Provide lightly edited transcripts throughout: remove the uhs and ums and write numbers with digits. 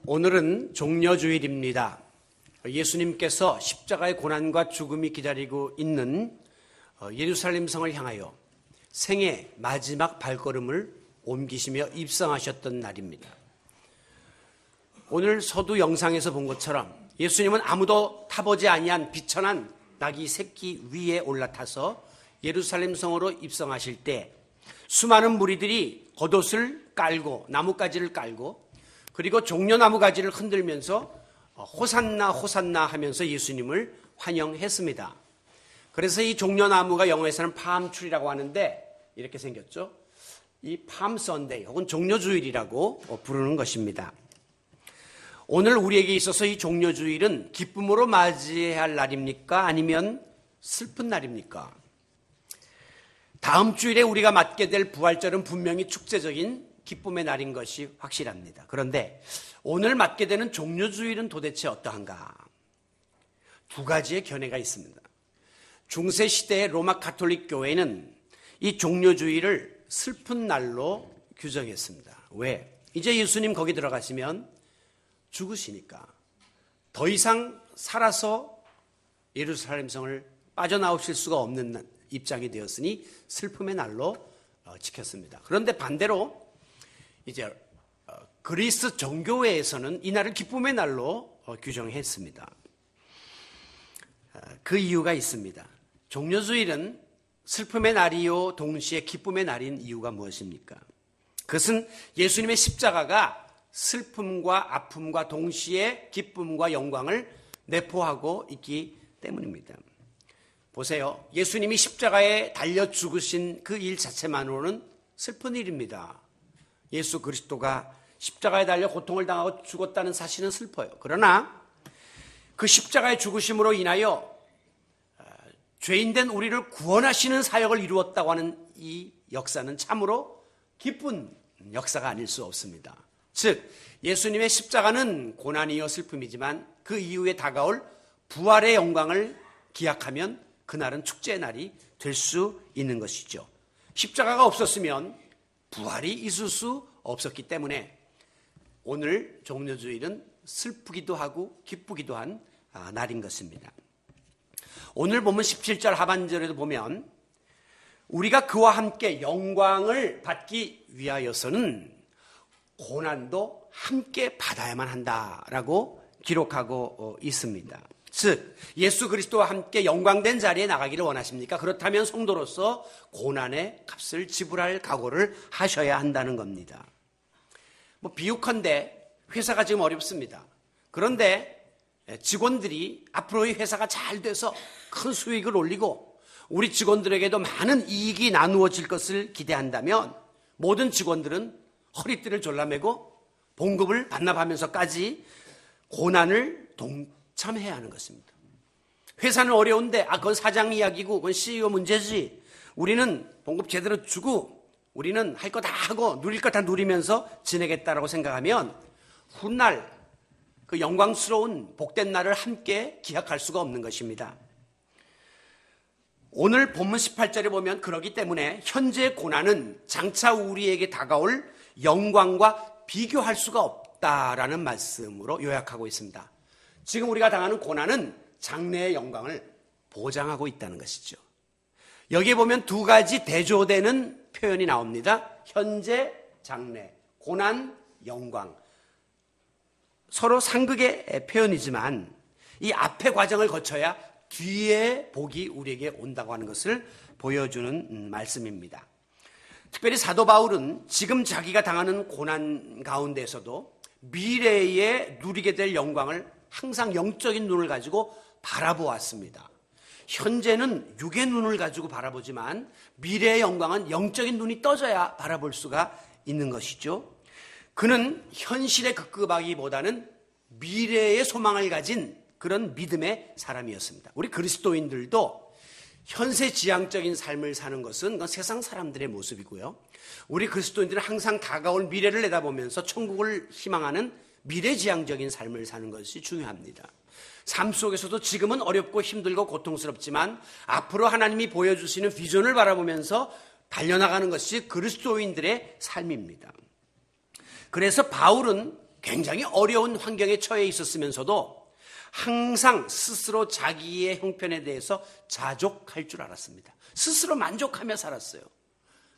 오늘은 종려주일입니다. 예수님께서 십자가의 고난과 죽음이 기다리고 있는 예루살렘 성을 향하여 생애 마지막 발걸음을 옮기시며 입성하셨던 날입니다. 오늘 서두 영상에서 본 것처럼 예수님은 아무도 타보지 아니한 비천한 나귀 새끼 위에 올라타서 예루살렘 성으로 입성하실 때 수많은 무리들이 겉옷을 깔고 나뭇가지를 깔고 그리고 종려나무 가지를 흔들면서 호산나 호산나 하면서 예수님을 환영했습니다. 그래서 이 종려나무가 영어에서는 팜트리라고 하는데 이렇게 생겼죠. 이 팜 선데이 혹은 종려주일이라고 부르는 것입니다. 오늘 우리에게 있어서 이 종려주일은 기쁨으로 맞이해야 할 날입니까? 아니면 슬픈 날입니까? 다음 주일에 우리가 맞게 될 부활절은 분명히 축제적인 기쁨의 날인 것이 확실합니다. 그런데 오늘 맞게 되는 종려주일은 도대체 어떠한가? 두 가지의 견해가 있습니다. 중세 시대의 로마 가톨릭 교회는 이 종려주일을 슬픈 날로 규정했습니다. 왜? 이제 예수님 거기 들어가시면 죽으시니까 더 이상 살아서 예루살렘 성을 빠져나오실 수가 없는 입장이 되었으니 슬픔의 날로 지켰습니다. 그런데 반대로 이제 그리스 정교회에서는 이 날을 기쁨의 날로 규정했습니다. 그 이유가 있습니다. 종려주일은 슬픔의 날이요 동시에 기쁨의 날인 이유가 무엇입니까? 그것은 예수님의 십자가가 슬픔과 아픔과 동시에 기쁨과 영광을 내포하고 있기 때문입니다. 보세요. 예수님이 십자가에 달려 죽으신 그 일 자체만으로는 슬픈 일입니다. 예수 그리스도가 십자가에 달려 고통을 당하고 죽었다는 사실은 슬퍼요. 그러나 그 십자가의 죽으심으로 인하여 죄인된 우리를 구원하시는 사역을 이루었다고 하는 이 역사는 참으로 기쁜 역사가 아닐 수 없습니다. 즉 예수님의 십자가는 고난이요 슬픔이지만 그 이후에 다가올 부활의 영광을 기약하면 그날은 축제의 날이 될 수 있는 것이죠. 십자가가 없었으면 부활이 있을 수 없었기 때문에 오늘 종려주일은 슬프기도 하고 기쁘기도 한 날인 것입니다. 오늘 보면 17절 하반절에도 보면 우리가 그와 함께 영광을 받기 위하여서는 고난도 함께 받아야만 한다라고 기록하고 있습니다. 즉 예수 그리스도와 함께 영광된 자리에 나가기를 원하십니까? 그렇다면 성도로서 고난의 값을 지불할 각오를 하셔야 한다는 겁니다. 비유컨대 회사가 지금 어렵습니다. 그런데 직원들이 앞으로 이 회사가 잘 돼서 큰 수익을 올리고 우리 직원들에게도 많은 이익이 나누어질 것을 기대한다면 모든 직원들은 허리띠를 졸라매고 봉급을 반납하면서까지 고난을 동참해야 하는 것입니다. 회사는 어려운데 그건 사장 이야기고 그건 CEO 문제지. 우리는 봉급 제대로 주고 우리는 할 거 다 하고 누릴 거 다 누리면서 지내겠다라고 생각하면 훗날 그 영광스러운 복된 날을 함께 기약할 수가 없는 것입니다. 오늘 본문 18절에 보면 그러기 때문에 현재의 고난은 장차 우리에게 다가올 영광과 비교할 수가 없다라는 말씀으로 요약하고 있습니다. 지금 우리가 당하는 고난은 장래의 영광을 보장하고 있다는 것이죠. 여기에 보면 두 가지 대조되는 표현이 나옵니다. 현재, 장래, 고난, 영광. 서로 상극의 표현이지만 이 앞의 과정을 거쳐야 뒤에 복이 우리에게 온다고 하는 것을 보여주는 말씀입니다. 특별히 사도 바울은 지금 자기가 당하는 고난 가운데서도 미래에 누리게 될 영광을 항상 영적인 눈을 가지고 바라보았습니다. 현재는 육의 눈을 가지고 바라보지만 미래의 영광은 영적인 눈이 떠져야 바라볼 수가 있는 것이죠. 그는 현실에 급급하기보다는 미래의 소망을 가진 그런 믿음의 사람이었습니다. 우리 그리스도인들도 현세지향적인 삶을 사는 것은 그건 세상 사람들의 모습이고요. 우리 그리스도인들은 항상 다가올 미래를 내다보면서 천국을 희망하는 미래지향적인 삶을 사는 것이 중요합니다. 삶 속에서도 지금은 어렵고 힘들고 고통스럽지만 앞으로 하나님이 보여주시는 비전을 바라보면서 달려나가는 것이 그리스도인들의 삶입니다. 그래서 바울은 굉장히 어려운 환경에 처해 있었으면서도 항상 스스로 자기의 형편에 대해서 자족할 줄 알았습니다. 스스로 만족하며 살았어요.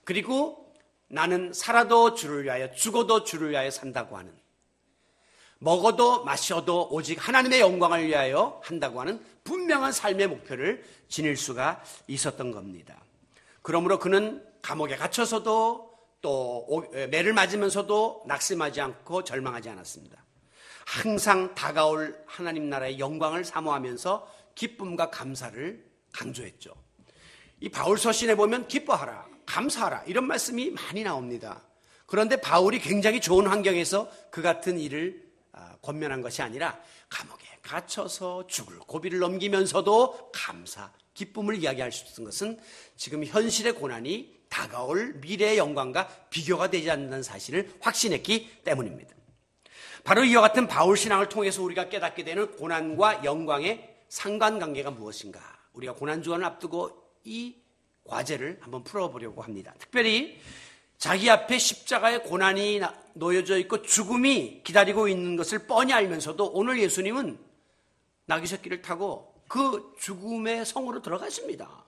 그리고 나는 살아도 주를 위하여 죽어도 주를 위하여 산다고 하는, 먹어도 마셔도 오직 하나님의 영광을 위하여 한다고 하는 분명한 삶의 목표를 지닐 수가 있었던 겁니다. 그러므로 그는 감옥에 갇혀서도 또 매를 맞으면서도 낙심하지 않고 절망하지 않았습니다. 항상 다가올 하나님 나라의 영광을 사모하면서 기쁨과 감사를 강조했죠. 이 바울 서신에 보면 기뻐하라, 감사하라 이런 말씀이 많이 나옵니다. 그런데 바울이 굉장히 좋은 환경에서 그 같은 일을 권면한 것이 아니라 감옥에 갇혀서 죽을 고비를 넘기면서도 감사, 기쁨을 이야기할 수 있는 것은 지금 현실의 고난이 다가올 미래의 영광과 비교가 되지 않는다는 사실을 확신했기 때문입니다. 바로 이와 같은 바울 신앙을 통해서 우리가 깨닫게 되는 고난과 영광의 상관관계가 무엇인가? 우리가 고난주간을 앞두고 이 과제를 한번 풀어보려고 합니다. 특별히 자기 앞에 십자가의 고난이 놓여져 있고 죽음이 기다리고 있는 것을 뻔히 알면서도 오늘 예수님은 나귀새끼를 타고 그 죽음의 성으로 들어가십니다.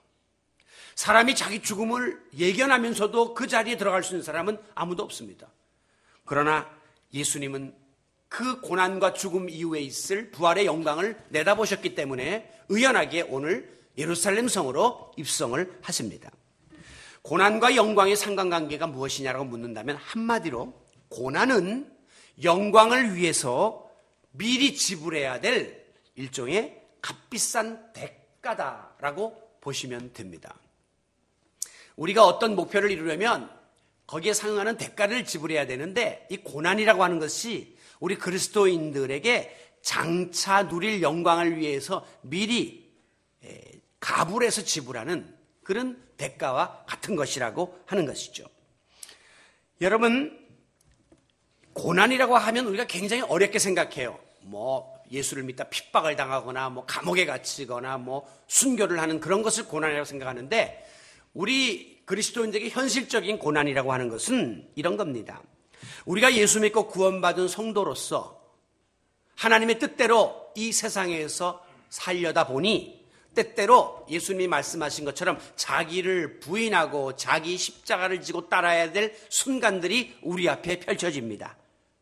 사람이 자기 죽음을 예견하면서도 그 자리에 들어갈 수 있는 사람은 아무도 없습니다. 그러나 예수님은 그 고난과 죽음 이후에 있을 부활의 영광을 내다보셨기 때문에 의연하게 오늘 예루살렘 성으로 입성을 하십니다. 고난과 영광의 상관관계가 무엇이냐라고 묻는다면 한마디로 고난은 영광을 위해서 미리 지불해야 될 일종의 값비싼 대가다라고 보시면 됩니다. 우리가 어떤 목표를 이루려면 거기에 상응하는 대가를 지불해야 되는데 이 고난이라고 하는 것이 우리 그리스도인들에게 장차 누릴 영광을 위해서 미리 가불해서 지불하는 그런 대가와 같은 것이라고 하는 것이죠. 여러분, 고난이라고 하면 우리가 굉장히 어렵게 생각해요. 예수를 믿다 핍박을 당하거나 감옥에 갇히거나 순교를 하는 그런 것을 고난이라고 생각하는데 우리 그리스도인들에게 현실적인 고난이라고 하는 것은 이런 겁니다. 우리가 예수 믿고 구원받은 성도로서 하나님의 뜻대로 이 세상에서 살려다 보니 때때로 예수님이 말씀하신 것처럼 자기를 부인하고 자기 십자가를 지고 따라야 될 순간들이 우리 앞에 펼쳐집니다.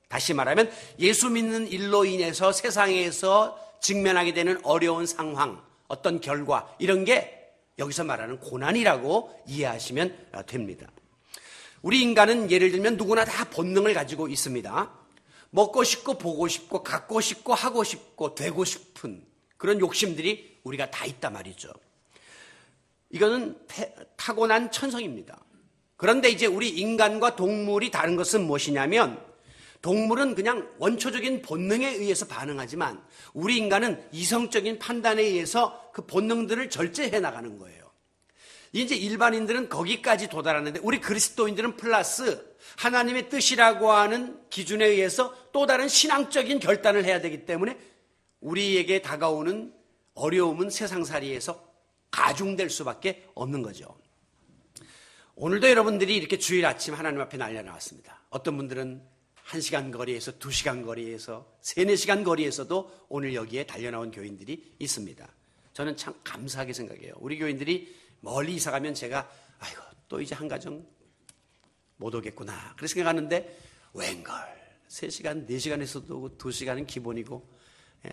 다시 말하면 예수 믿는 일로 인해서 세상에서 직면하게 되는 어려운 상황, 어떤 결과 이런 게 여기서 말하는 고난이라고 이해하시면 됩니다. 우리 인간은 예를 들면 누구나 다 본능을 가지고 있습니다. 먹고 싶고 보고 싶고 갖고 싶고 하고 싶고 되고 싶은 그런 욕심들이 우리가 다 있단 말이죠. 이거는 타고난 천성입니다. 그런데 이제 우리 인간과 동물이 다른 것은 무엇이냐면 동물은 그냥 원초적인 본능에 의해서 반응하지만 우리 인간은 이성적인 판단에 의해서 그 본능들을 절제해 나가는 거예요. 이제 일반인들은 거기까지 도달하는데 우리 그리스도인들은 플러스 하나님의 뜻이라고 하는 기준에 의해서 또 다른 신앙적인 결단을 해야 되기 때문에 우리에게 다가오는 어려움은 세상살이에서 가중될 수밖에 없는 거죠. 오늘도 여러분들이 이렇게 주일 아침 하나님 앞에 날려 나왔습니다. 어떤 분들은 1시간 거리에서 2시간 거리에서 3, 4시간 거리에서도 오늘 여기에 달려나온 교인들이 있습니다. 저는 참 감사하게 생각해요. 우리 교인들이 멀리 이사가면 제가 아이고 또 이제 한 가정 못 오겠구나 그렇게 생각하는데 웬걸 3시간, 4시간에서도 오고 2시간은 기본이고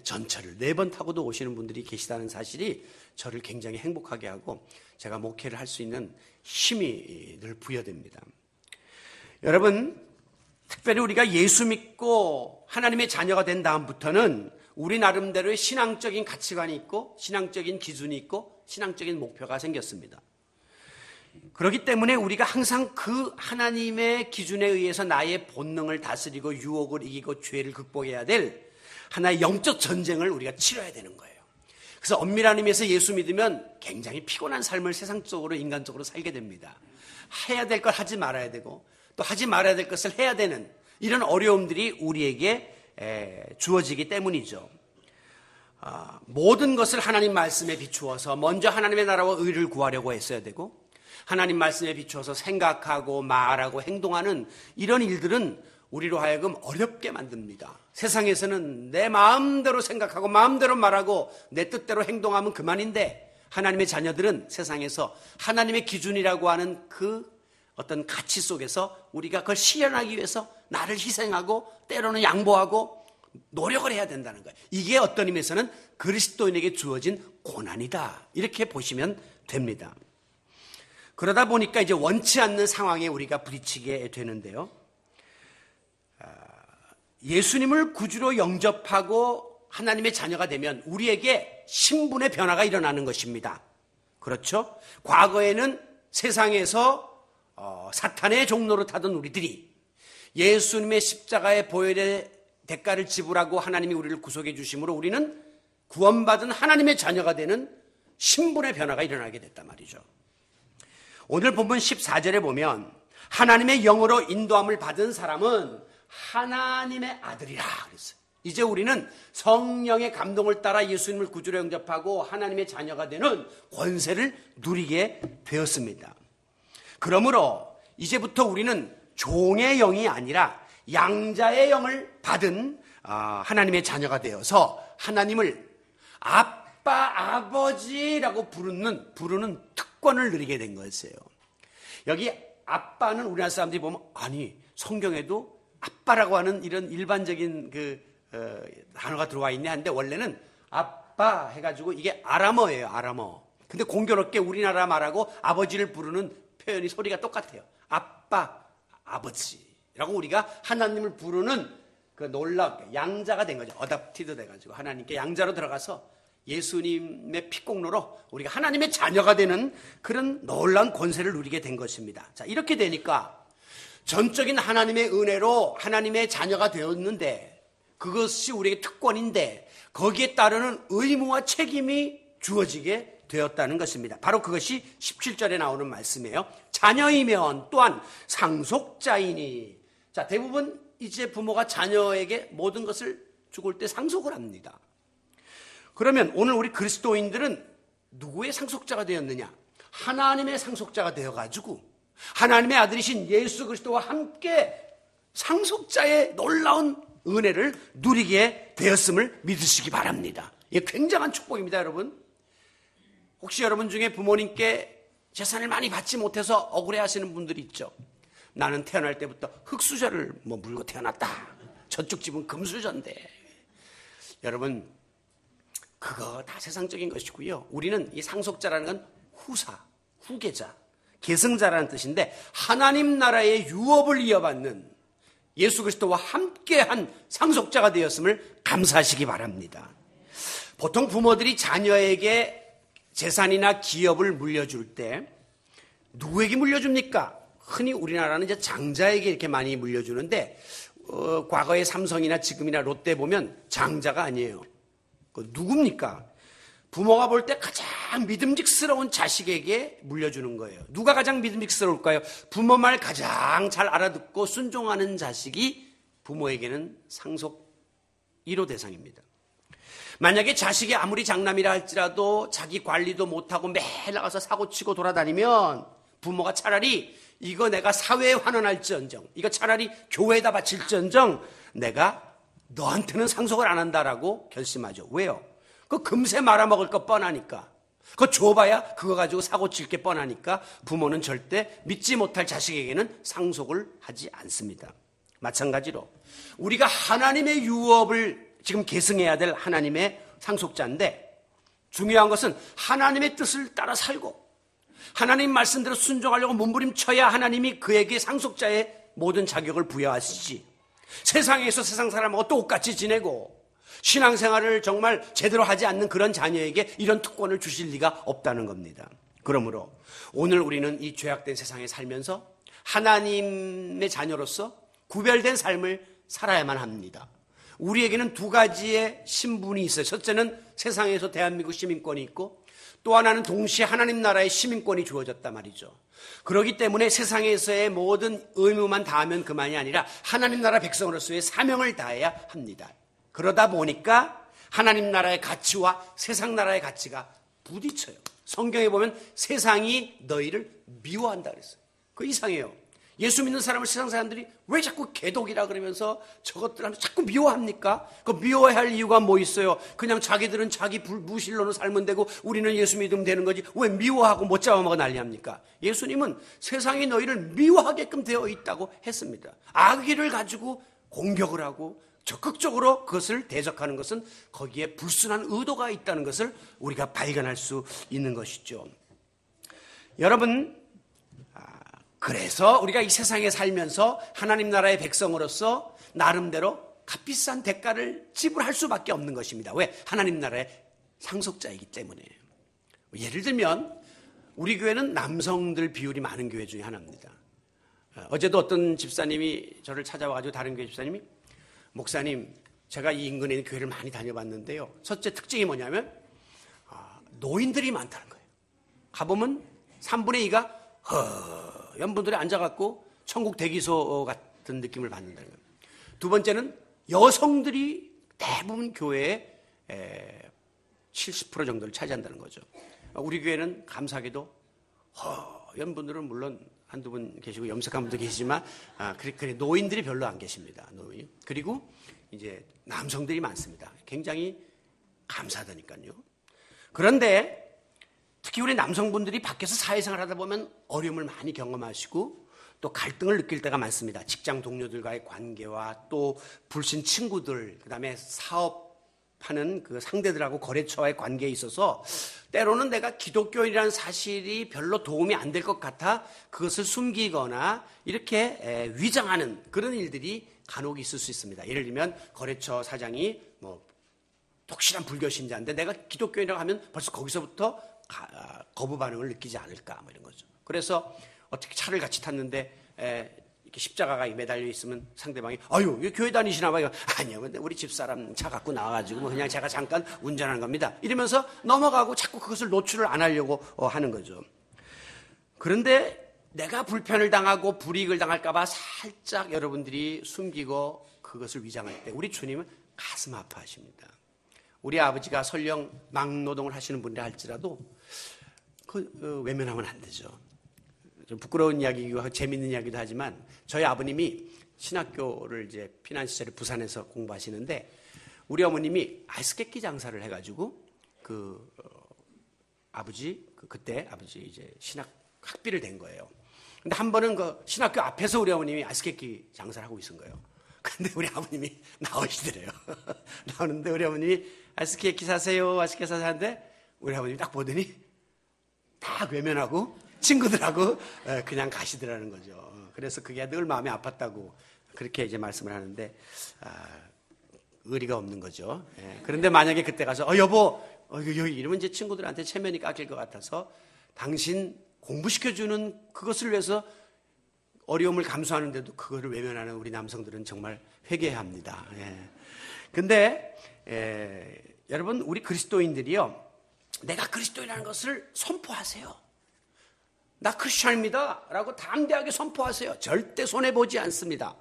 전철을 4번 타고도 오시는 분들이 계시다는 사실이 저를 굉장히 행복하게 하고 제가 목회를 할 수 있는 힘이 늘 부여됩니다. 여러분, 특별히 우리가 예수 믿고 하나님의 자녀가 된 다음부터는 우리 나름대로의 신앙적인 가치관이 있고 신앙적인 기준이 있고 신앙적인 목표가 생겼습니다. 그렇기 때문에 우리가 항상 그 하나님의 기준에 의해서 나의 본능을 다스리고 유혹을 이기고 죄를 극복해야 될 하나의 영적 전쟁을 우리가 치러야 되는 거예요. 그래서 엄밀한 의미에서 예수 믿으면 굉장히 피곤한 삶을 세상적으로 인간적으로 살게 됩니다. 해야 될 걸 하지 말아야 되고 또 하지 말아야 될 것을 해야 되는 이런 어려움들이 우리에게 주어지기 때문이죠. 모든 것을 하나님 말씀에 비추어서 먼저 하나님의 나라와 의를 구하려고 했어야 되고 하나님 말씀에 비추어서 생각하고 말하고 행동하는 이런 일들은 우리로 하여금 어렵게 만듭니다. 세상에서는 내 마음대로 생각하고 마음대로 말하고 내 뜻대로 행동하면 그만인데, 하나님의 자녀들은 세상에서 하나님의 기준이라고 하는 그 어떤 가치 속에서 우리가 그걸 실현하기 위해서 나를 희생하고 때로는 양보하고 노력을 해야 된다는 거예요. 이게 어떤 의미에서는 그리스도인에게 주어진 고난이다, 이렇게 보시면 됩니다. 그러다 보니까 이제 원치 않는 상황에 우리가 부딪히게 되는데요. 예수님을 구주로 영접하고 하나님의 자녀가 되면 우리에게 신분의 변화가 일어나는 것입니다. 그렇죠? 과거에는 세상에서 사탄의 종로로 타던 우리들이 예수님의 십자가의 보혈의 대가를 지불하고 하나님이 우리를 구속해 주심으로 우리는 구원받은 하나님의 자녀가 되는 신분의 변화가 일어나게 됐단 말이죠. 오늘 본문 14절에 보면 하나님의 영으로 인도함을 받은 사람은 하나님의 아들이라 그랬어요. 이제 우리는 성령의 감동을 따라 예수님을 구주로 영접하고 하나님의 자녀가 되는 권세를 누리게 되었습니다. 그러므로 이제부터 우리는 종의 영이 아니라 양자의 영을 받은 하나님의 자녀가 되어서 하나님을 아빠, 아버지라고 부르는 특권을 누리게 된 것이에요. 여기 아빠는 우리나라 사람들이 보면 아니 성경에도 아빠라고 하는 이런 일반적인 단어가 들어와 있네 하는데 원래는 아빠 해가지고 이게 아람어예요. 아람어. 근데 공교롭게 우리나라 말하고 아버지를 부르는 표현이 소리가 똑같아요. 아빠, 아버지라고 우리가 하나님을 부르는 그 놀랍게 양자가 된 거죠. 어답티드 돼가지고 하나님께 양자로 들어가서 예수님의 피공로로 우리가 하나님의 자녀가 되는 그런 놀라운 권세를 누리게 된 것입니다. 자, 이렇게 되니까 전적인 하나님의 은혜로 하나님의 자녀가 되었는데 그것이 우리에게 특권인데 거기에 따르는 의무와 책임이 주어지게 되었다는 것입니다. 바로 그것이 17절에 나오는 말씀이에요. 자녀이면 또한 상속자이니. 자, 대부분 이제 부모가 자녀에게 모든 것을 죽을 때 상속을 합니다. 그러면 오늘 우리 그리스도인들은 누구의 상속자가 되었느냐? 하나님의 상속자가 되어가지고 하나님의 아들이신 예수 그리스도와 함께 상속자의 놀라운 은혜를 누리게 되었음을 믿으시기 바랍니다. 이게 굉장한 축복입니다, 여러분. 혹시 여러분 중에 부모님께 재산을 많이 받지 못해서 억울해하시는 분들이 있죠. 나는 태어날 때부터 흙수저를 물고 태어났다. 저쪽 집은 금수저인데. 여러분, 그거 다 세상적인 것이고요. 우리는 이 상속자라는 건 후사, 후계자, 계승자라는 뜻인데 하나님 나라의 유업을 이어받는 예수 그리스도와 함께한 상속자가 되었음을 감사하시기 바랍니다. 보통 부모들이 자녀에게 재산이나 기업을 물려줄 때 누구에게 물려줍니까? 흔히 우리나라는 이제 장자에게 이렇게 많이 물려주는데 과거의 삼성이나 지금이나 롯데 보면 장자가 아니에요. 누굽니까? 부모가 볼 때 가장 믿음직스러운 자식에게 물려주는 거예요. 누가 가장 믿음직스러울까요? 부모 말 가장 잘 알아듣고 순종하는 자식이 부모에게는 상속 1호 대상입니다. 만약에 자식이 아무리 장남이라 할지라도 자기 관리도 못하고 매일 나가서 사고치고 돌아다니면 부모가 차라리 이거 내가 사회에 환원할지언정, 이거 차라리 교회에다 바칠지언정 내가 너한테는 상속을 안 한다라고 결심하죠. 왜요? 그 금세 말아먹을 거 뻔하니까. 그거 줘봐야 그거 가지고 사고칠 게 뻔하니까 부모는 절대 믿지 못할 자식에게는 상속을 하지 않습니다. 마찬가지로 우리가 하나님의 유업을 지금 계승해야 될 하나님의 상속자인데 중요한 것은 하나님의 뜻을 따라 살고 하나님 말씀대로 순종하려고 몸부림쳐야 하나님이 그에게 상속자의 모든 자격을 부여하시지. 세상에서 세상 사람하고 똑같이 지내고 신앙생활을 정말 제대로 하지 않는 그런 자녀에게 이런 특권을 주실 리가 없다는 겁니다. 그러므로 오늘 우리는 이 죄악된 세상에 살면서 하나님의 자녀로서 구별된 삶을 살아야만 합니다. 우리에게는 두 가지의 신분이 있어요. 첫째는 세상에서 대한민국 시민권이 있고 또 하나는 동시에 하나님 나라의 시민권이 주어졌단 말이죠. 그렇기 때문에 세상에서의 모든 의무만 다하면 그만이 아니라 하나님 나라 백성으로서의 사명을 다해야 합니다. 그러다 보니까 하나님 나라의 가치와 세상 나라의 가치가 부딪혀요. 성경에 보면 세상이 너희를 미워한다 그랬어요. 그 이상해요. 예수 믿는 사람을 세상 사람들이 왜 자꾸 개독이라 그러면서 저것들한테 자꾸 미워합니까? 그 미워해야 할 이유가 뭐 있어요? 그냥 자기들은 자기 무실로는 살면 되고 우리는 예수 믿으면 되는 거지 왜 미워하고 못 잡아먹어 난리합니까? 예수님은 세상이 너희를 미워하게끔 되어 있다고 했습니다. 악의를 가지고 공격을 하고 적극적으로 그것을 대적하는 것은 거기에 불순한 의도가 있다는 것을 우리가 발견할 수 있는 것이죠. 여러분, 그래서 우리가 이 세상에 살면서 하나님 나라의 백성으로서 나름대로 값비싼 대가를 지불할 수밖에 없는 것입니다. 왜? 하나님 나라의 상속자이기 때문에. 예를 들면 우리 교회는 남성들 비율이 많은 교회 중에 하나입니다. 어제도 어떤 집사님이 저를 찾아와가지고 다른 교회 집사님이 목사님, 제가 이 인근에 있는 교회를 많이 다녀봤는데요. 첫째 특징이 뭐냐면 노인들이 많다는 거예요. 가보면 3분의 2가 허연 분들이 앉아갖고 천국 대기소 같은 느낌을 받는다는 거예요. 두 번째는 여성들이 대부분 교회의 70% 정도를 차지한다는 거죠. 우리 교회는 감사하게도 허연 분들은 물론 한두 분 계시고 염색한 분도 계시지만 그래 노인들이 별로 안 계십니다. 노인. 그리고 이제 남성들이 많습니다. 굉장히 감사하다니까요. 그런데 특히 우리 남성분들이 밖에서 사회생활 하다 보면 어려움을 많이 경험하시고 또 갈등을 느낄 때가 많습니다. 직장 동료들과의 관계와 또 불신 친구들, 그다음에 사업하는 그 상대들하고 거래처와의 관계에 있어서 때로는 내가 기독교인이라는 사실이 별로 도움이 안 될 것 같아 그것을 숨기거나 이렇게 위장하는 그런 일들이 간혹 있을 수 있습니다. 예를 들면 거래처 사장이 뭐 독실한 불교 신자인데 내가 기독교인이라고 하면 벌써 거기서부터 거부 반응을 느끼지 않을까 뭐 이런 거죠. 그래서 어떻게 차를 같이 탔는데 이렇게 십자가가 매달려 있으면 상대방이 아유 왜 교회 다니시나 봐요. 아니요, 근데 우리 집사람 차 갖고 나와가지고 뭐 그냥 제가 잠깐 운전하는 겁니다. 이러면서 넘어가고 자꾸 그것을 노출을 안 하려고 하는 거죠. 그런데 내가 불편을 당하고 불이익을 당할까봐 살짝 여러분들이 숨기고 그것을 위장할 때 우리 주님은 가슴 아파하십니다. 우리 아버지가 설령 막노동을 하시는 분이라 할지라도 외면하면 안 되죠. 좀 부끄러운 이야기이기도 하고 재밌는 이야기도 하지만 저희 아버님이 신학교를 이제 피난 시절에 부산에서 공부하시는데 우리 어머님이 아이스케이크 장사를 해가지고 그때 아버지 이제 신학 학비를 댄 거예요. 근데 한 번은 그 신학교 앞에서 우리 어머님이 아이스케이크 장사를 하고 있은 거예요. 근데 우리 아버님이 나오시더래요. 나오는데 우리 어머님이 아이스케이크 사세요, 아이스케이크 사세요 하는데 우리 아버님이 딱 보더니 다 외면하고 친구들하고 그냥 가시더라는 거죠. 그래서 그게 늘 마음이 아팠다고 그렇게 이제 말씀을 하는데 의리가 없는 거죠. 그런데 만약에 그때 가서 여보 이러면 이제 친구들한테 체면이 깎일 것 같아서 당신 공부시켜주는 그것을 위해서 어려움을 감수하는데도 그거를 외면하는 우리 남성들은 정말 회개해야 합니다. 근데 여러분 우리 그리스도인들이요 내가 그리스도인이라는 것을 선포하세요. 나 크리스천입니다 라고 담대하게 선포하세요. 절대 손해보지 않습니다.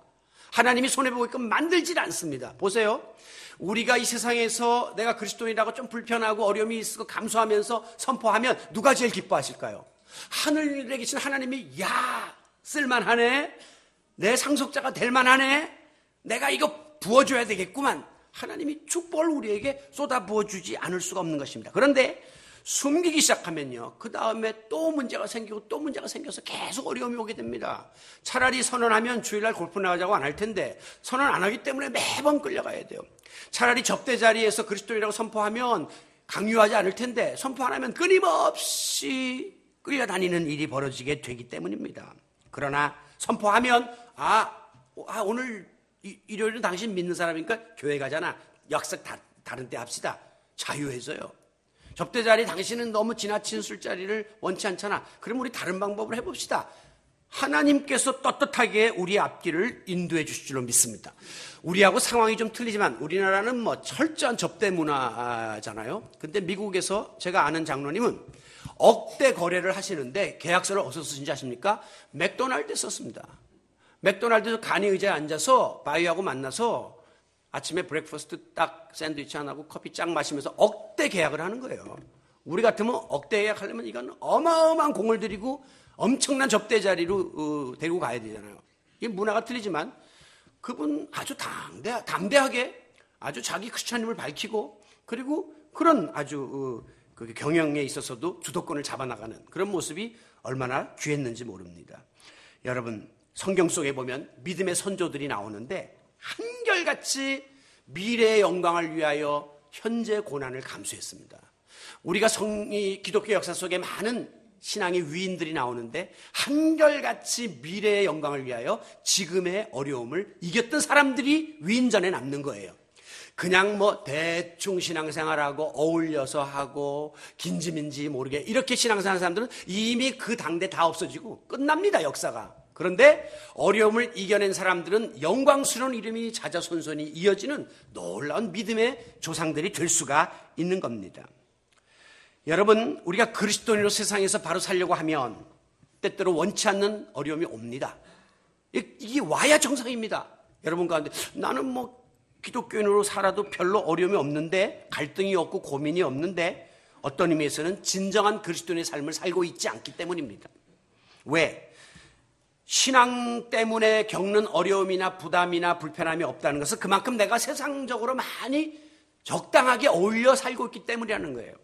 하나님이 손해보게끔 만들질 않습니다. 보세요. 우리가 이 세상에서 내가 그리스도인이라고 좀 불편하고 어려움이 있고 감수하면서 선포하면 누가 제일 기뻐하실까요? 하늘에 계신 하나님이 야 쓸만하네, 내 상속자가 될 만하네, 내가 이거 부어줘야 되겠구만. 하나님이 축복을 우리에게 쏟아 부어주지 않을 수가 없는 것입니다. 그런데 숨기기 시작하면요 그 다음에 또 문제가 생기고 또 문제가 생겨서 계속 어려움이 오게 됩니다. 차라리 선언하면 주일날 골프 나가자고 안 할 텐데 선언 안 하기 때문에 매번 끌려가야 돼요. 차라리 접대 자리에서 그리스도인이라고 선포하면 강요하지 않을 텐데 선포 안 하면 끊임없이 끌려다니는 일이 벌어지게 되기 때문입니다. 그러나 선포하면 오늘 일요일은 당신 믿는 사람이니까 교회 가잖아. 약속 다른 때 합시다. 자유해져요. 접대 자리 당신은 너무 지나친 술자리를 원치 않잖아. 그럼 우리 다른 방법을 해봅시다. 하나님께서 떳떳하게 우리의 앞길을 인도해 주실 줄로 믿습니다. 우리하고 상황이 좀 틀리지만 우리나라는 뭐 철저한 접대 문화잖아요. 근데 미국에서 제가 아는 장로님은 억대 거래를 하시는데 계약서를 어디서 쓰신지 아십니까? 맥도날드에 썼습니다. 맥도날드에서 간이 의자에 앉아서 바이하고 만나서 아침에 브렉퍼스트 딱 샌드위치 하나하고 커피 쫙 마시면서 억대 계약을 하는 거예요. 우리 같으면 억대 계약하려면 이건 어마어마한 공을 들이고 엄청난 접대 자리로 데리고 가야 되잖아요. 이게 문화가 틀리지만 그분 아주 담대하게 아주 자기 크리스천임을 밝히고 그리고 그런 아주 그 경영에 있어서도 주도권을 잡아나가는 그런 모습이 얼마나 귀했는지 모릅니다. 여러분, 성경 속에 보면 믿음의 선조들이 나오는데 한결같이 미래의 영광을 위하여 현재 고난을 감수했습니다. 우리가 기독교 역사 속에 많은 신앙의 위인들이 나오는데 한결같이 미래의 영광을 위하여 지금의 어려움을 이겼던 사람들이 위인전에 남는 거예요. 그냥 뭐 대충 신앙생활하고 어울려서 하고 긴지민지 모르게 이렇게 신앙생활하는 사람들은 이미 그 당대 다 없어지고 끝납니다, 역사가. 그런데 어려움을 이겨낸 사람들은 영광스러운 이름이 자자손손이 이어지는 놀라운 믿음의 조상들이 될 수가 있는 겁니다. 여러분, 우리가 그리스도인으로 세상에서 바로 살려고 하면 때때로 원치 않는 어려움이 옵니다. 이게 와야 정상입니다. 여러분 가운데 나는 뭐 기독교인으로 살아도 별로 어려움이 없는데, 갈등이 없고 고민이 없는데, 어떤 의미에서는 진정한 그리스도인의 삶을 살고 있지 않기 때문입니다. 왜? 신앙 때문에 겪는 어려움이나 부담이나 불편함이 없다는 것은 그만큼 내가 세상적으로 많이 적당하게 어울려 살고 있기 때문이라는 거예요.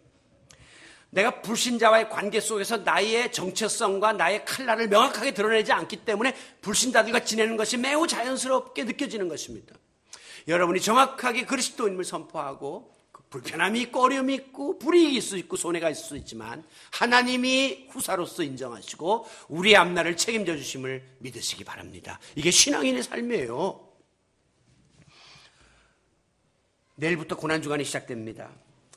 내가 불신자와의 관계 속에서 나의 정체성과 나의 칼날을 명확하게 드러내지 않기 때문에 불신자들과 지내는 것이 매우 자연스럽게 느껴지는 것입니다. 여러분이 정확하게 그리스도인을 선포하고 불편함이 있고 어려움이 있고 불이익이 있을 수 있고 손해가 있을 수 있지만 하나님이 후사로서 인정하시고 우리의 앞날을 책임져 주심을 믿으시기 바랍니다. 이게 신앙인의 삶이에요. 내일부터 고난주간이 시작됩니다.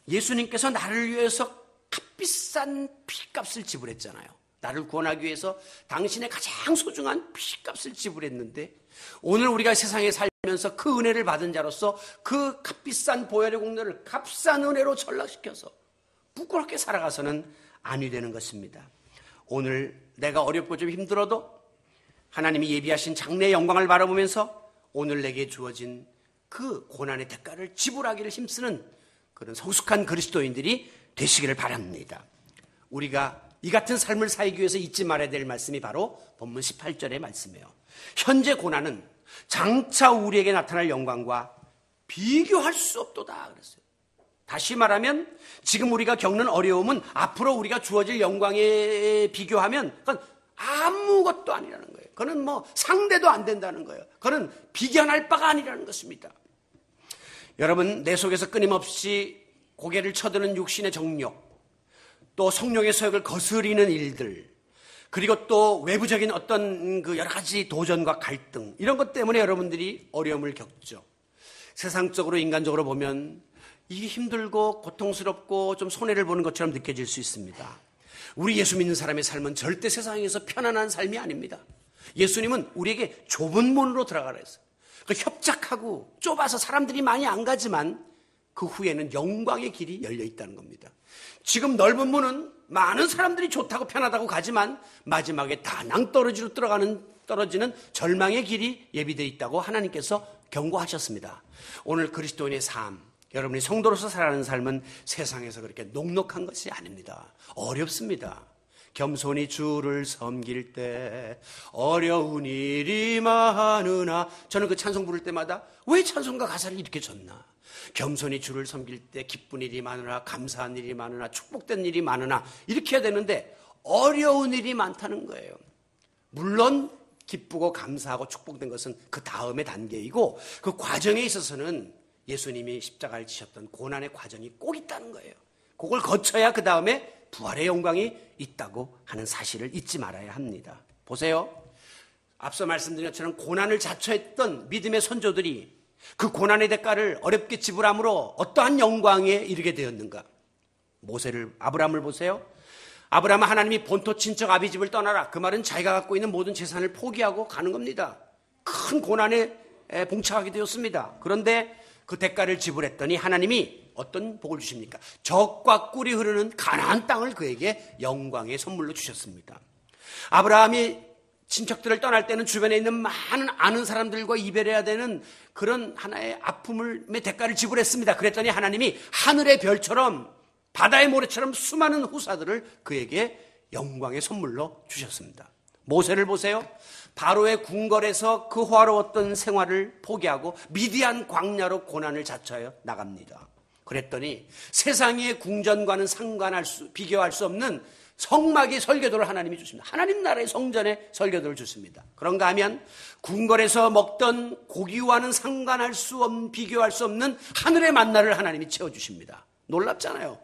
예수님께서 나를 위해서 값비싼 피값을 지불했잖아요. 나를 구원하기 위해서 당신의 가장 소중한 피값을 지불했는데 오늘 우리가 세상에 살면서 그 은혜를 받은 자로서 그 값비싼 보혈의 공로를 값싼 은혜로 전락시켜서 부끄럽게 살아가서는 아니 되는 것입니다. 오늘 내가 어렵고 좀 힘들어도 하나님이 예비하신 장래의 영광을 바라보면서 오늘 내게 주어진 그 고난의 대가를 지불하기를 힘쓰는 그런 성숙한 그리스도인들이 되시기를 바랍니다. 우리가 이 같은 삶을 살기 위해서 잊지 말아야 될 말씀이 바로 본문 18절의 말씀이에요. 현재 고난은 장차 우리에게 나타날 영광과 비교할 수 없도다 그랬어요. 다시 말하면 지금 우리가 겪는 어려움은 앞으로 우리가 주어질 영광에 비교하면 그건 아무것도 아니라는 거예요. 그건 뭐 상대도 안 된다는 거예요. 그건 비견할 바가 아니라는 것입니다. 여러분, 내 속에서 끊임없이 고개를 쳐드는 육신의 정욕, 또 성령의 서역을 거스리는 일들, 그리고 또 외부적인 어떤 그 여러 가지 도전과 갈등, 이런 것 때문에 여러분들이 어려움을 겪죠. 세상적으로 인간적으로 보면 이게 힘들고 고통스럽고 좀 손해를 보는 것처럼 느껴질 수 있습니다. 우리 예수 믿는 사람의 삶은 절대 세상에서 편안한 삶이 아닙니다. 예수님은 우리에게 좁은 문으로 들어가라 했어요. 협착하고 좁아서 사람들이 많이 안 가지만 그 후에는 영광의 길이 열려 있다는 겁니다. 지금 넓은 문은 많은 사람들이 좋다고 편하다고 가지만 마지막에 다 낭떠러지로 떨어지는 절망의 길이 예비되어 있다고 하나님께서 경고하셨습니다. 오늘 그리스도인의 삶, 여러분이 성도로서 살아가는 삶은 세상에서 그렇게 녹록한 것이 아닙니다. 어렵습니다. 겸손히 주를 섬길 때 어려운 일이 많으나, 저는 그 찬송 부를 때마다 왜 찬송가 가사를 이렇게 줬나? 겸손히 주를 섬길 때 기쁜 일이 많으나, 감사한 일이 많으나, 축복된 일이 많으나, 이렇게 해야 되는데 어려운 일이 많다는 거예요. 물론 기쁘고 감사하고 축복된 것은 그 다음의 단계이고 그 과정에 있어서는 예수님이 십자가를 지셨던 고난의 과정이 꼭 있다는 거예요. 그걸 거쳐야 그 다음에 부활의 영광이 있다고 하는 사실을 잊지 말아야 합니다. 보세요. 앞서 말씀드린 것처럼 고난을 자처했던 믿음의 선조들이 그 고난의 대가를 어렵게 지불함으로 어떠한 영광에 이르게 되었는가? 아브라함을 보세요. 아브라함은 하나님이 본토 친척 아비집을 떠나라, 그 말은 자기가 갖고 있는 모든 재산을 포기하고 가는 겁니다. 큰 고난에 봉착하게 되었습니다. 그런데 그 대가를 지불했더니 하나님이 어떤 복을 주십니까? 젖과 꿀이 흐르는 가나안 땅을 그에게 영광의 선물로 주셨습니다. 아브라함이 친척들을 떠날 때는 주변에 있는 많은 아는 사람들과 이별해야 되는 그런 하나의 아픔의 대가를 지불했습니다. 그랬더니 하나님이 하늘의 별처럼 바다의 모래처럼 수많은 후사들을 그에게 영광의 선물로 주셨습니다. 모세를 보세요. 바로의 궁궐에서 그 호화로웠던 생활을 포기하고 미디안 광야로 고난을 자처하여 나갑니다. 그랬더니 세상의 궁전과는 비교할 수 없는 성막의 설교도를 하나님이 주십니다. 하나님 나라의 성전의 설교도를 주십니다. 그런가 하면 궁궐에서 먹던 고기와는 비교할 수 없는 하늘의 만나를 하나님이 채워주십니다. 놀랍잖아요.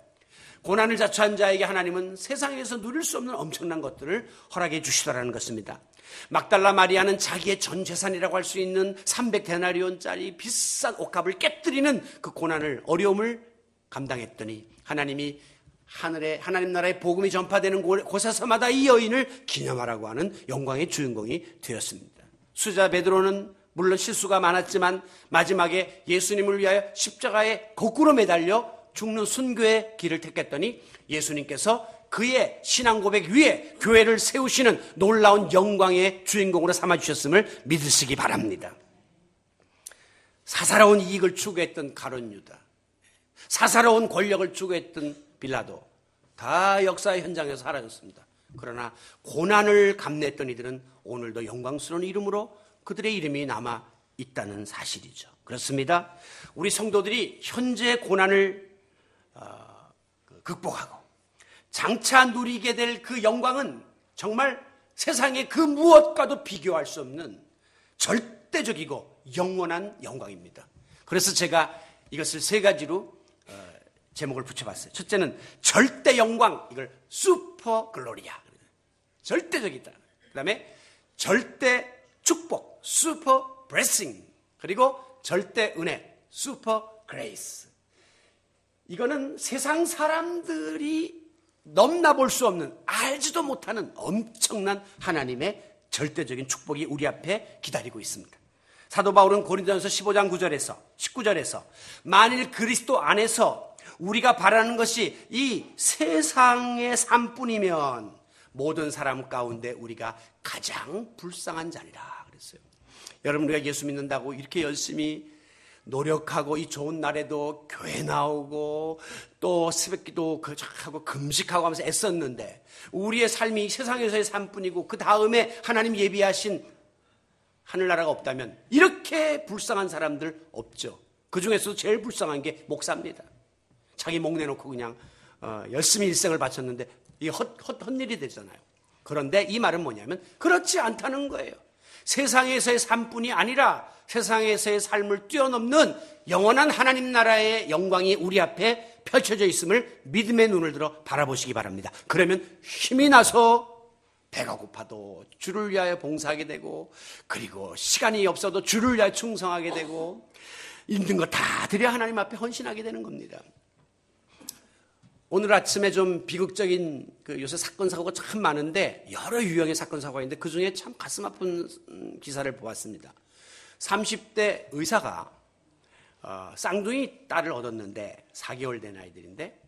고난을 자초한 자에게 하나님은 세상에서 누릴 수 없는 엄청난 것들을 허락해 주시더라는 것입니다. 막달라 마리아는 자기의 전 재산이라고 할 수 있는 300데나리온짜리 비싼 옷값을 깨뜨리는 그 고난을, 어려움을 감당했더니 하나님이 하나님 나라의 복음이 전파되는 곳에서마다 이 여인을 기념하라고 하는 영광의 주인공이 되었습니다. 수자 베드로는 물론 실수가 많았지만 마지막에 예수님을 위하여 십자가에 거꾸로 매달려 죽는 순교의 길을 택했더니 예수님께서 그의 신앙 고백 위에 교회를 세우시는 놀라운 영광의 주인공으로 삼아주셨음을 믿으시기 바랍니다. 사사로운 이익을 추구했던 가룟 유다, 사사로운 권력을 추구했던 빌라도 다 역사의 현장에서 사라졌습니다. 그러나 고난을 감내했던 이들은 오늘도 영광스러운 이름으로 그들의 이름이 남아 있다는 사실이죠. 그렇습니다. 우리 성도들이 현재 고난을 극복하고 장차 누리게 될 그 영광은 정말 세상의 그 무엇과도 비교할 수 없는 절대적이고 영원한 영광입니다. 그래서 제가 이것을 세 가지로 제목을 붙여봤어요. 첫째는 절대 영광, 이걸 슈퍼 글로리아, 절대적이다. 그 다음에 절대 축복, 슈퍼 브레싱, 그리고 절대 은혜, 슈퍼 그레이스. 이거는 세상 사람들이 넘나볼 수 없는, 알지도 못하는 엄청난 하나님의 절대적인 축복이 우리 앞에 기다리고 있습니다. 사도 바울은 고린도전서 15장 9절에서 19절에서 만일 그리스도 안에서 우리가 바라는 것이 이 세상의 삶뿐이면 모든 사람 가운데 우리가 가장 불쌍한 자리라 그랬어요. 여러분, 우리가 예수 믿는다고 이렇게 열심히 노력하고 이 좋은 날에도 교회 나오고 또 새벽기도 하고 금식하고 하면서 애썼는데 우리의 삶이 세상에서의 삶뿐이고 그 다음에 하나님 예비하신 하늘나라가 없다면 이렇게 불쌍한 사람들 없죠. 그 중에서도 제일 불쌍한 게 목사입니다. 자기 목 내놓고 그냥 열심히 일생을 바쳤는데 이게 헛일이 되잖아요. 그런데 이 말은 뭐냐면 그렇지 않다는 거예요. 세상에서의 삶뿐이 아니라 세상에서의 삶을 뛰어넘는 영원한 하나님 나라의 영광이 우리 앞에 펼쳐져 있음을 믿음의 눈을 들어 바라보시기 바랍니다. 그러면 힘이 나서 배가 고파도 주를 위하여 봉사하게 되고, 그리고 시간이 없어도 주를 위하여 충성하게 되고, 있는 거 다 드려 하나님 앞에 헌신하게 되는 겁니다. 오늘 아침에 좀 비극적인 요새 사건 사고가 참 많은데 여러 유형의 사건 사고가 있는데 그중에 참 가슴 아픈 기사를 보았습니다. 30대 의사가 쌍둥이 딸을 얻었는데 4개월 된 아이들인데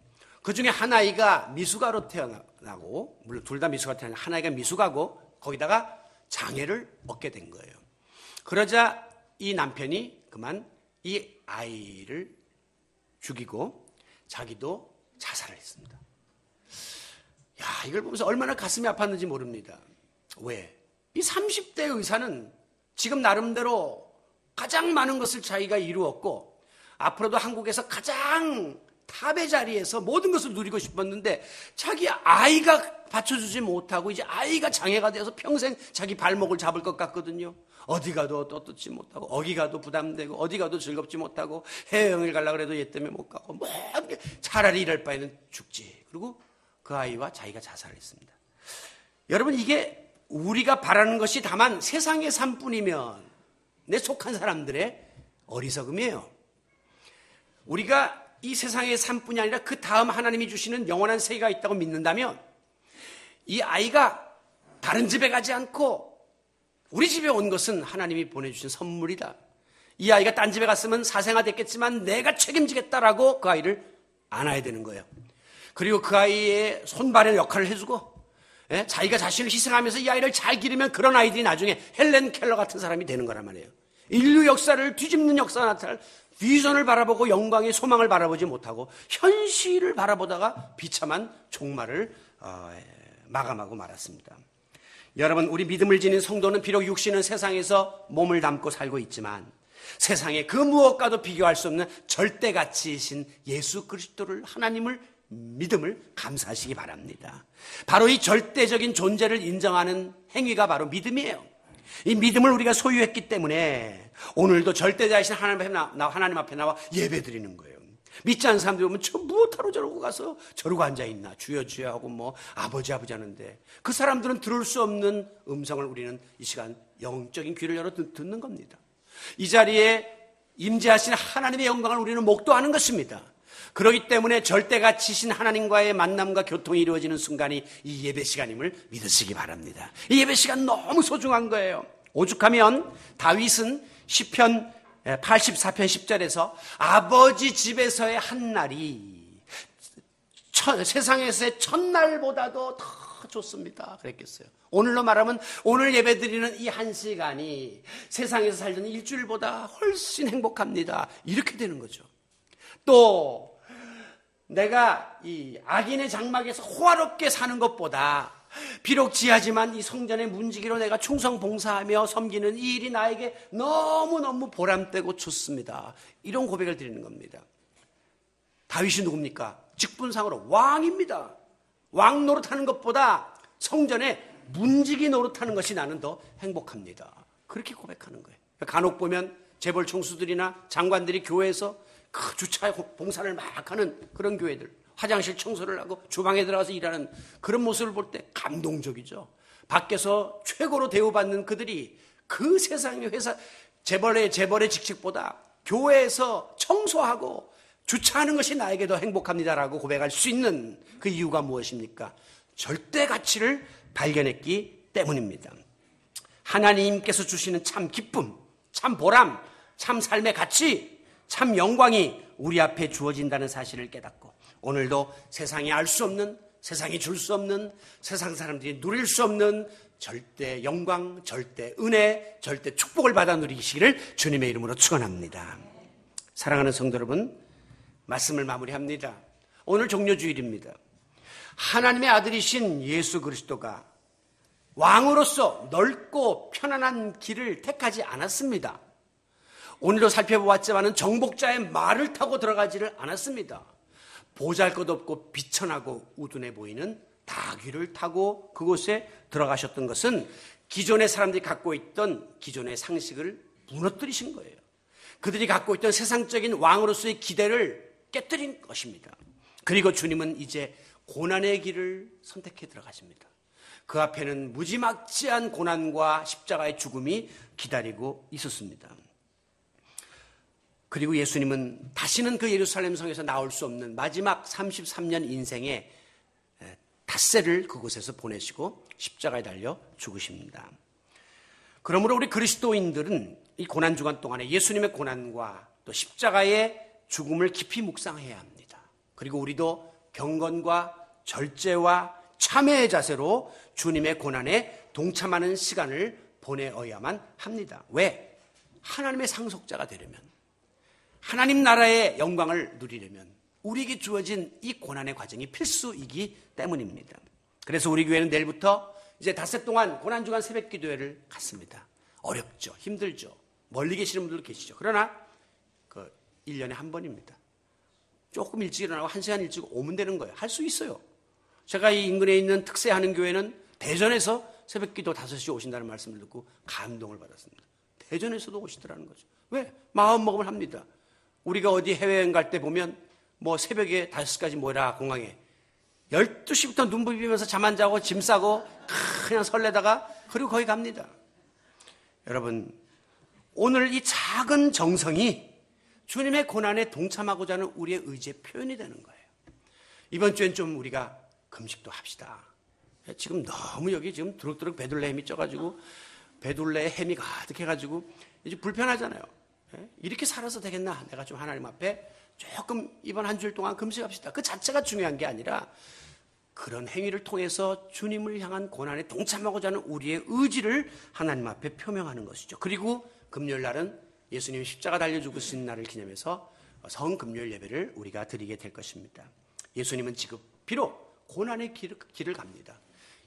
그중에 한 아이가 미숙아로 태어나고, 물론 둘 다 미숙아로 태어나고 한 아이가 미숙아고 거기다가 장애를 얻게 된 거예요. 그러자 이 남편이 그만 이 아이를 죽이고 자기도 자살을 했습니다. 야, 이걸 보면서 얼마나 가슴이 아팠는지 모릅니다. 왜? 이 30대 의사는 지금 나름대로 가장 많은 것을 자기가 이루었고 앞으로도 한국에서 가장 탑의 자리에서 모든 것을 누리고 싶었는데 자기 아이가 받쳐주지 못하고 이제 아이가 장애가 되어서 평생 자기 발목을 잡을 것 같거든요. 어디 가도 떳떳지 못하고 어디 가도 부담되고 어디 가도 즐겁지 못하고 해외여행을 가려고 해도 얘 때문에 못 가고 뭐 차라리 이럴 바에는 죽지. 그리고 그 아이와 자기가 자살을 했습니다. 여러분, 이게 우리가 바라는 것이 다만 세상의 삶뿐이면 내 속한 사람들의 어리석음이에요. 우리가 이 세상의 삶뿐이 아니라 그 다음 하나님이 주시는 영원한 세계가 있다고 믿는다면 이 아이가 다른 집에 가지 않고 우리 집에 온 것은 하나님이 보내주신 선물이다. 이 아이가 딴 집에 갔으면 사생아됐겠지만 내가 책임지겠다라고 그 아이를 안아야 되는 거예요. 그리고 그 아이의 손발의 역할을 해주고 자기가 자신을 희생하면서 이 아이를 잘 기르면 그런 아이들이 나중에 헬렌 켈러 같은 사람이 되는 거란 말이에요. 인류 역사를 뒤집는 역사가 나타날 비전을 바라보고 영광의 소망을 바라보지 못하고 현실을 바라보다가 비참한 종말을 마감하고 말았습니다. 여러분, 우리 믿음을 지닌 성도는 비록 육신은 세상에서 몸을 담고 살고 있지만 세상에 그 무엇과도 비교할 수 없는 절대가치이신 예수 그리스도를, 하나님을 믿음을 감사하시기 바랍니다. 바로 이 절대적인 존재를 인정하는 행위가 바로 믿음이에요. 이 믿음을 우리가 소유했기 때문에 오늘도 절대자이신 하나님 앞에 나와 예배드리는 거예요. 믿지 않는 사람들이 보면 저 무엇하러 저러고 가서 저러고 앉아있나, 주여 주여 하고 뭐 아버지 하는데 그 사람들은 들을 수 없는 음성을 우리는 이 시간 영적인 귀를 열어 듣는 겁니다. 이 자리에 임재하신 하나님의 영광을 우리는 목도하는 것입니다. 그렇기 때문에 절대가치신 하나님과의 만남과 교통이 이루어지는 순간이 이 예배 시간임을 믿으시기 바랍니다. 이 예배 시간 너무 소중한 거예요. 오죽하면 다윗은 시편 84편 10절에서 아버지 집에서의 한 날이 세상에서의 첫날보다도 더 좋습니다 그랬겠어요. 오늘로 말하면 오늘 예배드리는 이 한 시간이 세상에서 살던 일주일보다 훨씬 행복합니다. 이렇게 되는 거죠. 또 내가 이 악인의 장막에서 호화롭게 사는 것보다 비록 지하지만 이 성전의 문지기로 내가 충성 봉사하며 섬기는 이 일이 나에게 너무너무 보람되고 좋습니다. 이런 고백을 드리는 겁니다. 다윗이 누굽니까? 직분상으로 왕입니다. 왕 노릇하는 것보다 성전에 문지기 노릇하는 것이 나는 더 행복합니다. 그렇게 고백하는 거예요. 간혹 보면 재벌 총수들이나 장관들이 교회에서 그 주차 봉사를 막 하는 그런 교회들, 화장실 청소를 하고 주방에 들어가서 일하는 그런 모습을 볼 때 감동적이죠. 밖에서 최고로 대우받는 그들이 그 세상의 회사 재벌의 직책보다 교회에서 청소하고 주차하는 것이 나에게 더 행복합니다라고 고백할 수 있는 그 이유가 무엇입니까? 절대 가치를 발견했기 때문입니다. 하나님께서 주시는 참 기쁨, 참 보람, 참 삶의 가치, 참 영광이 우리 앞에 주어진다는 사실을 깨닫고 오늘도 세상이 알 수 없는, 세상이 줄 수 없는, 세상 사람들이 누릴 수 없는 절대 영광, 절대 은혜, 절대 축복을 받아 누리시기를 주님의 이름으로 축원합니다. 사랑하는 성도 여러분, 말씀을 마무리합니다. 오늘 종료주일입니다. 하나님의 아들이신 예수 그리스도가 왕으로서 넓고 편안한 길을 택하지 않았습니다. 오늘도 살펴보았지만 정복자의 말을 타고 들어가지를 않았습니다. 보잘것없고 비천하고 우둔해 보이는 나귀를 타고 그곳에 들어가셨던 것은 기존의 사람들이 갖고 있던 기존의 상식을 무너뜨리신 거예요. 그들이 갖고 있던 세상적인 왕으로서의 기대를 깨뜨린 것입니다. 그리고 주님은 이제 고난의 길을 선택해 들어가십니다. 그 앞에는 무지막지한 고난과 십자가의 죽음이 기다리고 있었습니다. 그리고 예수님은 다시는 그 예루살렘 성에서 나올 수 없는 마지막 33년 인생의 닷새를 그곳에서 보내시고 십자가에 달려 죽으십니다. 그러므로 우리 그리스도인들은 이 고난주간 동안에 예수님의 고난과 또 십자가의 죽음을 깊이 묵상해야 합니다. 그리고 우리도 경건과 절제와 참회의 자세로 주님의 고난에 동참하는 시간을 보내어야만 합니다. 왜? 하나님의 상속자가 되려면, 하나님 나라의 영광을 누리려면 우리에게 주어진 이 고난의 과정이 필수이기 때문입니다. 그래서 우리 교회는 내일부터 이제 닷새 동안 고난주간 새벽기도회를 갖습니다. 어렵죠. 힘들죠. 멀리 계시는 분들도 계시죠. 그러나 1년에 한 번입니다. 조금 일찍 일어나고 1시간 일찍 오면 되는 거예요. 할 수 있어요. 제가 이 인근에 있는 특세하는 교회는 대전에서 새벽기도 5시에 오신다는 말씀을 듣고 감동을 받았습니다. 대전에서도 오시더라는 거죠. 왜? 마음먹음을 합니다. 우리가 어디 해외여행 갈 때 보면 뭐 새벽에 5시까지 모여라 공항에 12시부터 눈 부비면서 잠 안 자고 짐 싸고 그냥 설레다가 그리고 거기 갑니다. 여러분, 오늘 이 작은 정성이 주님의 고난에 동참하고자 하는 우리의 의지의 표현이 되는 거예요. 이번 주엔 좀 우리가 금식도 합시다. 지금 너무 여기 지금 두룩두룩 베둘레 햄이 쪄가지고 베둘레 햄이 가득해가지고 이제 불편하잖아요. 이렇게 살아서 되겠나? 내가 좀 하나님 앞에 조금 이번 한 주일 동안 금식합시다. 그 자체가 중요한 게 아니라 그런 행위를 통해서 주님을 향한 고난에 동참하고자 하는 우리의 의지를 하나님 앞에 표명하는 것이죠. 그리고 금요일 날은 예수님이 십자가 달려 죽으신 날을 기념해서 성금요일 예배를 우리가 드리게 될 것입니다. 예수님은 지금 비록 고난의 길을 갑니다.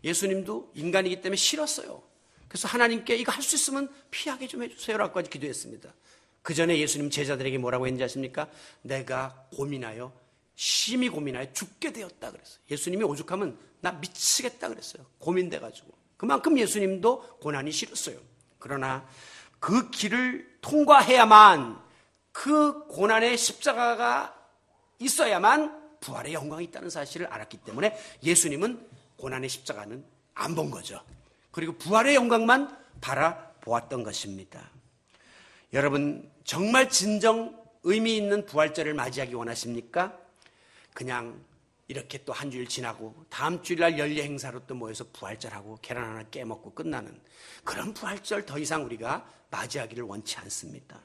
예수님도 인간이기 때문에 싫었어요. 그래서 하나님께 이거 할 수 있으면 피하게 좀 해주세요라고까지 기도했습니다. 그 전에 예수님 제자들에게 뭐라고 했는지 아십니까? 내가 고민하여 심히 고민하여 죽게 되었다 그랬어요. 예수님이 오죽하면 나 미치겠다 그랬어요. 고민돼가지고. 그만큼 예수님도 고난이 싫었어요. 그러나 그 길을 통과해야만, 그 고난의 십자가가 있어야만 부활의 영광이 있다는 사실을 알았기 때문에 예수님은 고난의 십자가는 안 본 거죠. 그리고 부활의 영광만 바라보았던 것입니다. 여러분, 정말 진정 의미 있는 부활절을 맞이하기 원하십니까? 그냥 이렇게 또 한 주일 지나고 다음 주일날 연례 행사로 또 모여서 부활절하고 계란 하나 깨먹고 끝나는 그런 부활절 더 이상 우리가 맞이하기를 원치 않습니다.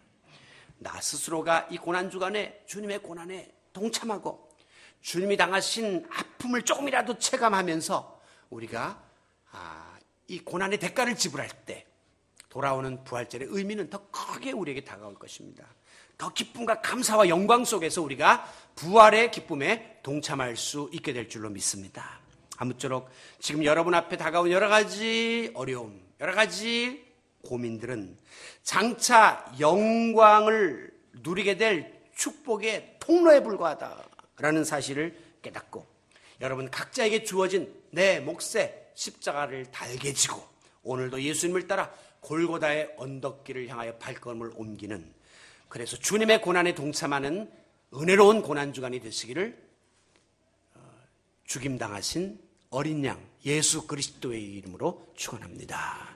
나 스스로가 이 고난주간에 주님의 고난에 동참하고 주님이 당하신 아픔을 조금이라도 체감하면서 우리가 이 고난의 대가를 지불할 때 돌아오는 부활절의 의미는 더 크게 우리에게 다가올 것입니다. 더 기쁨과 감사와 영광 속에서 우리가 부활의 기쁨에 동참할 수 있게 될 줄로 믿습니다. 아무쪼록 지금 여러분 앞에 다가온 여러 가지 어려움, 여러 가지 고민들은 장차 영광을 누리게 될 축복의 통로에 불과하다라는 사실을 깨닫고 여러분 각자에게 주어진 내 몫의 십자가를 달게 지고 오늘도 예수님을 따라 골고다의 언덕길을 향하여 발걸음을 옮기는, 그래서 주님의 고난에 동참하는 은혜로운 고난주간이 되시기를 죽임당하신 어린 양 예수 그리스도의 이름으로 축원합니다.